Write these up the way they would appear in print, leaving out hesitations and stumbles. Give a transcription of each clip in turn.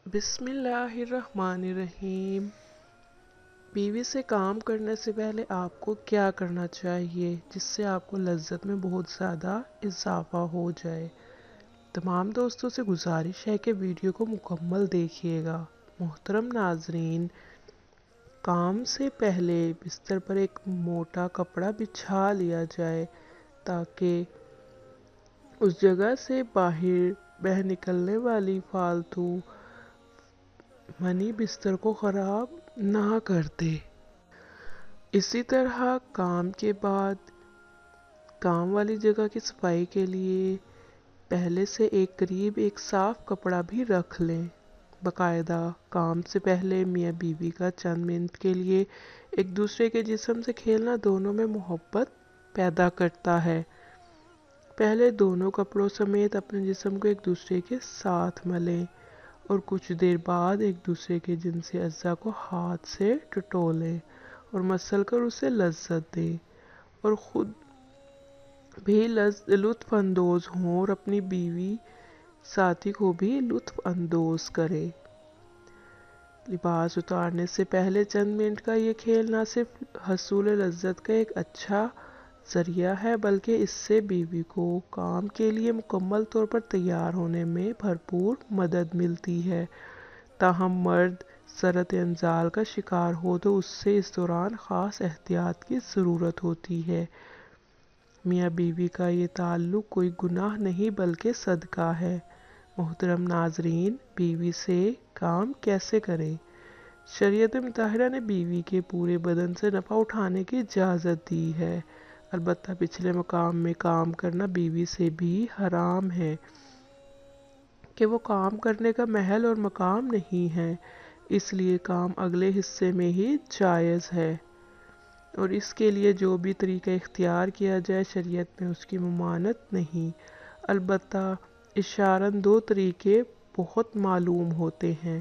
بسم اللہ الرحمن الرحیم۔ بیوی سے کام کرنے سے پہلے آپ کو کیا کرنا چاہیے جس سے آپ کو لذت میں بہت زیادہ اضافہ ہو جائے؟ تمام دوستوں سے گزارش ہے کہ ویڈیو کو مکمل دیکھیے گا۔ محترم ناظرین، کام سے پہلے بستر پر ایک موٹا کپڑا بچھا لیا جائے تاکہ اس جگہ سے باہر بہہ نکلنے والی فالتو منی بستر کو خراب نہ کر دے۔ اسی طرح کام کے بعد کام والی جگہ کی صفائی کے لیے پہلے سے قریب ایک صاف کپڑا بھی رکھ لیں۔ باقاعدہ کام سے پہلے میاں بیوی کا چند منٹ کے لیے ایک دوسرے کے جسم سے کھیلنا دونوں میں محبت پیدا کرتا ہے۔ پہلے دونوں کپڑوں سمیت اپنے جسم کو ایک دوسرے کے ساتھ ملیں اور کچھ دیر بعد ایک دوسرے کے جنسی اعضاء کو ہاتھ سے ٹٹولیں اور مسل کر اسے لذت دیں اور خود بھی لطف اندوز ہوں اور اپنی بیوی ساتھی کو بھی لطف اندوز کریں۔ لباس اتارنے سے پہلے چند منٹ کا یہ کھیل نہ صرف حصول لذت کا ایک اچھا ذریعہ ہے بلکہ اس سے بیوی کو کام کے لیے مکمل طور پر تیار ہونے میں بھرپور مدد ملتی ہے۔ تاہم مرد سرطِ انزال کا شکار ہو تو اس سے اس دوران خاص احتیاط کی ضرورت ہوتی ہے۔ میاں بیوی کا یہ تعلق کوئی گناہ نہیں بلکہ صدقہ ہے۔ محترم ناظرین، بیوی سے کام کیسے کریں؟ شریعت مطہرہ نے بیوی کے پورے بدن سے نفع اٹھانے کی اجازت دی ہے، البتہ پچھلے مقام میں کام کرنا بیوی سے بھی حرام ہے کہ وہ کام کرنے کا محل اور مقام نہیں ہے، اس لیے کام اگلے حصے میں ہی جائز ہے اور اس کے لیے جو بھی طریقہ اختیار کیا جائے شریعت میں اس کی ممانعت نہیں۔ البتہ اشارتاً دو طریقے بہت معلوم ہوتے ہیں۔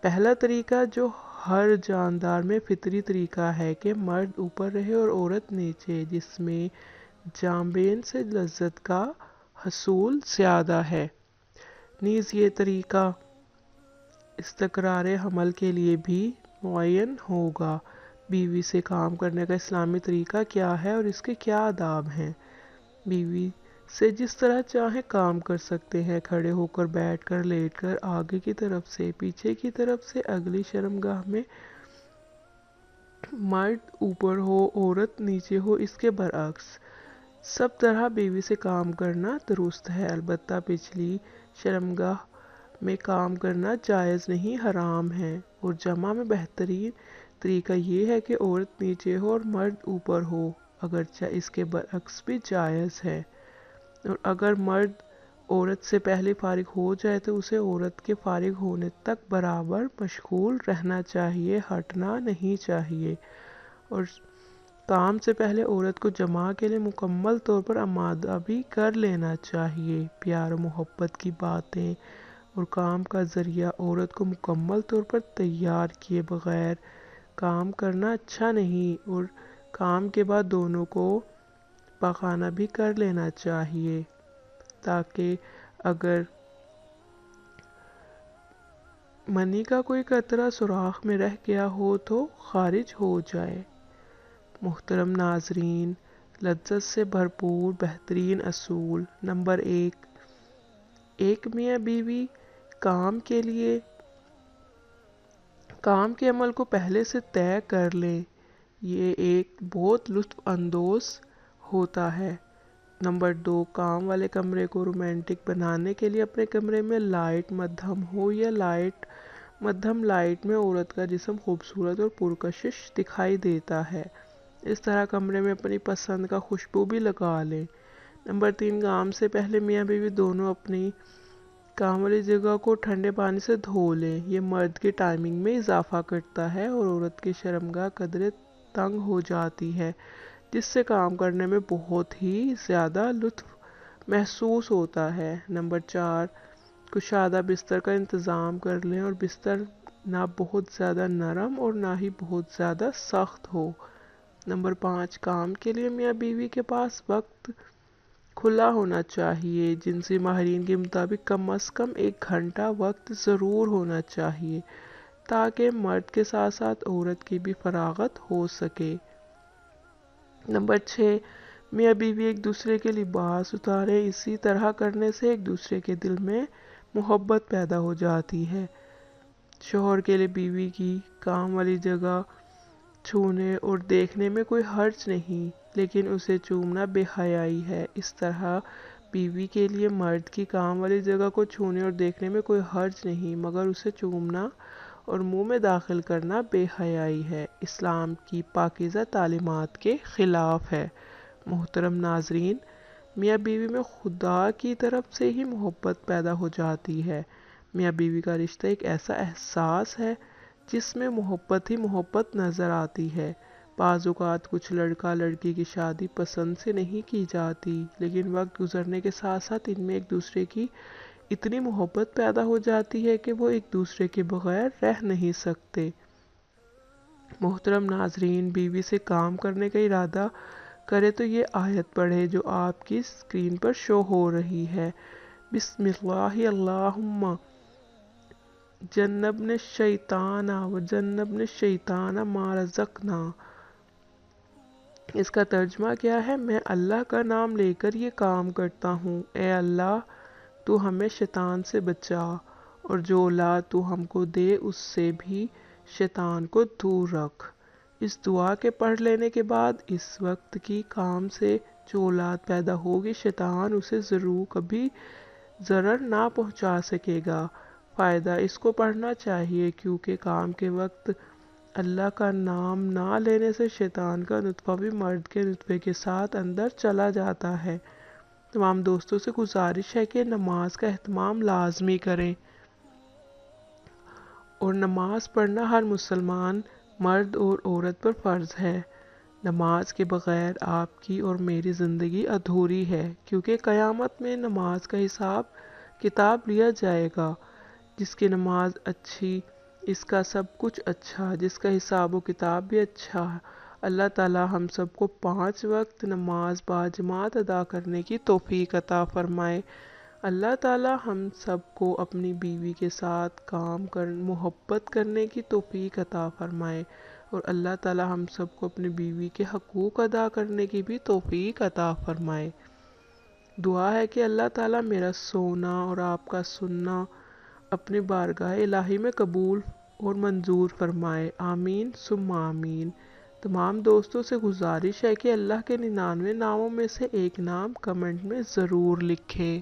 پہلا طریقہ جو ہر جاندار میں فطری طریقہ ہے کہ مرد اوپر رہے اور عورت نیچے، جس میں جانبین سے لذت کا حصول زیادہ ہے۔ نیز یہ طریقہ استقرار حمل کے لیے بھی معین ہوگا۔ بیوی سے کام کرنے کا اسلامی طریقہ کیا ہے اور اس کے کیا آداب ہیں؟ بیوی سے جس طرح چاہیں کام کر سکتے ہیں، کھڑے ہو کر، بیٹھ کر، لیٹ کر، آگے کی طرف سے، پیچھے کی طرف سے، اگلی شرمگاہ میں۔ مرد اوپر ہو، عورت نیچے ہو، اس کے برعکس سب طرح بیوی سے کام کرنا درست ہے، البتہ پچھلی شرمگاہ میں کام کرنا جائز نہیں، حرام ہے۔ اور جمع میں بہترین طریقہ یہ ہے کہ عورت نیچے ہو اور مرد اوپر ہو، اگرچہ اس کے برعکس بھی جائز ہے۔ اور اگر مرد عورت سے پہلے فارغ ہو جائے تو اسے عورت کے فارغ ہونے تک برابر مشغول رہنا چاہیے، ہٹنا نہیں چاہیے۔ اور کام سے پہلے عورت کو جماع کے لیے مکمل طور پر آمادہ بھی کر لینا چاہیے۔ پیار و محبت کی باتیں اور کام کا ذریعہ عورت کو مکمل طور پر تیار کیے بغیر کام کرنا اچھا نہیں، اور کام کے بعد دونوں کو پاخانہ بھی کر لینا چاہیے تاکہ اگر منی کا کوئی قطرہ سوراخ میں رہ گیا ہو تو خارج ہو جائے۔ محترم ناظرین، لذت سے بھرپور بہترین اصول۔ نمبر 1، ایک میاں بیوی کام کے عمل کو پہلے سے طے کر لیں، یہ ایک بہت لطف اندوز ہوتا ہے۔ نمبر 2، کام والے کمرے کو رومانٹک بنانے کے لیے اپنے کمرے میں لائٹ مدھم ہو یا مدھم لائٹ میں عورت کا جسم خوبصورت اور پرکشش دکھائی دیتا ہے، اس طرح کمرے میں اپنی پسند کا خوشبو بھی لگا لیں۔ نمبر 3، کام سے پہلے میاں بیوی دونوں اپنی کام والی جگہ کو ٹھنڈے پانی سے دھو لیں، یہ مرد کی ٹائمنگ میں اضافہ کرتا ہے اور عورت کی شرمگاہ قدرے تنگ ہو جاتی ہے، جس سے کام کرنے میں بہت ہی زیادہ لطف محسوس ہوتا ہے۔ نمبر 4، کشادہ بستر کا انتظام کر لیں اور بستر نہ بہت زیادہ نرم اور نہ ہی بہت زیادہ سخت ہو۔ نمبر 5، کام کے لیے میاں بیوی کے پاس وقت کھلا ہونا چاہیے۔ جنسی ماہرین کے مطابق کم از کم 1 گھنٹہ وقت ضرور ہونا چاہیے تاکہ مرد کے ساتھ ساتھ عورت کی بھی فراغت ہو سکے۔ نمبر 6، میاں بیوی ایک دوسرے کے لباس اتاریں۔ اسی طرح کرنے سے ایک دوسرے کے دل میں محبت پیدا ہو جاتی ہے۔ شوہر کے لیے بیوی کی کام والی جگہ چھونے اور دیکھنے میں کوئی حرج نہیں، لیکن اسے چومنا بے حیائی ہے۔ اس طرح بیوی کے لیے مرد کی کام والی جگہ کو چھونے اور دیکھنے میں کوئی حرج نہیں، مگر اسے چومنا اور منہ میں داخل کرنا بے حیائی ہے، اسلام کی پاکیزہ تعلیمات کے خلاف ہے۔ محترم ناظرین، میاں بیوی میں خدا کی طرف سے ہی محبت پیدا ہو جاتی ہے۔ میاں بیوی کا رشتہ ایک ایسا احساس ہے جس میں محبت ہی محبت نظر آتی ہے۔ بعض اوقات کچھ لڑکا لڑکی کی شادی پسند سے نہیں کی جاتی، لیکن وقت گزرنے کے ساتھ ساتھ ان میں ایک دوسرے کی اتنی محبت پیدا ہو جاتی ہے کہ وہ ایک دوسرے کے بغیر رہ نہیں سکتے۔ محترم ناظرین، بیوی سے کام کرنے کا ارادہ کرے تو یہ آیت پڑھے جو آپ کی اسکرین پر شو ہو رہی ہے۔ بسم اللہ اللہم جنبنا الشیطان وجنبنا الشیطان ما رزقنا۔ اس کا ترجمہ کیا ہے؟ میں اللہ کا نام لے کر یہ کام کرتا ہوں، اے اللہ تو ہمیں شیطان سے بچا، اور جو اولاد تو ہم کو دے اس سے بھی شیطان کو دور رکھ۔ اس دعا کے پڑھ لینے کے بعد اس وقت کی کام سے جو اولاد پیدا ہوگی شیطان اسے ضرور کبھی ضرر نہ پہنچا سکے گا۔ فائدہ، اس کو پڑھنا چاہیے کیونکہ کام کے وقت اللہ کا نام نہ لینے سے شیطان کا نطفہ بھی مرد کے نطفے کے ساتھ اندر چلا جاتا ہے۔ تمام دوستوں سے گزارش ہے کہ نماز کا اہتمام لازمی کریں، اور نماز پڑھنا ہر مسلمان مرد اور عورت پر فرض ہے۔ نماز کے بغیر آپ کی اور میری زندگی ادھوری ہے، کیونکہ قیامت میں نماز کا حساب کتاب لیا جائے گا۔ جس کی نماز اچھی اس کا سب کچھ اچھا، جس کا حساب و کتاب بھی اچھا۔ اللہ تعالی ہم سب کو 5 وقت نماز باجماعت ادا کرنے کی توفیق عطا فرمائے۔ اللہ تعالی ہم سب کو اپنی بیوی کے ساتھ محبت کرنے کی توفیق عطا فرمائے، اور اللہ تعالی ہم سب کو اپنی بیوی کے حقوق ادا کرنے کی بھی توفیق عطا فرمائے۔ دعا ہے کہ اللہ تعالی میرا سونا اور آپ کا سننا اپنی بارگاہ الہی میں قبول اور منظور فرمائے، آمین ثم آمین۔ تمام دوستوں سے گزارش ہے کہ اللہ کے 99 ناموں میں سے ایک نام کمنٹ میں ضرور لکھیں۔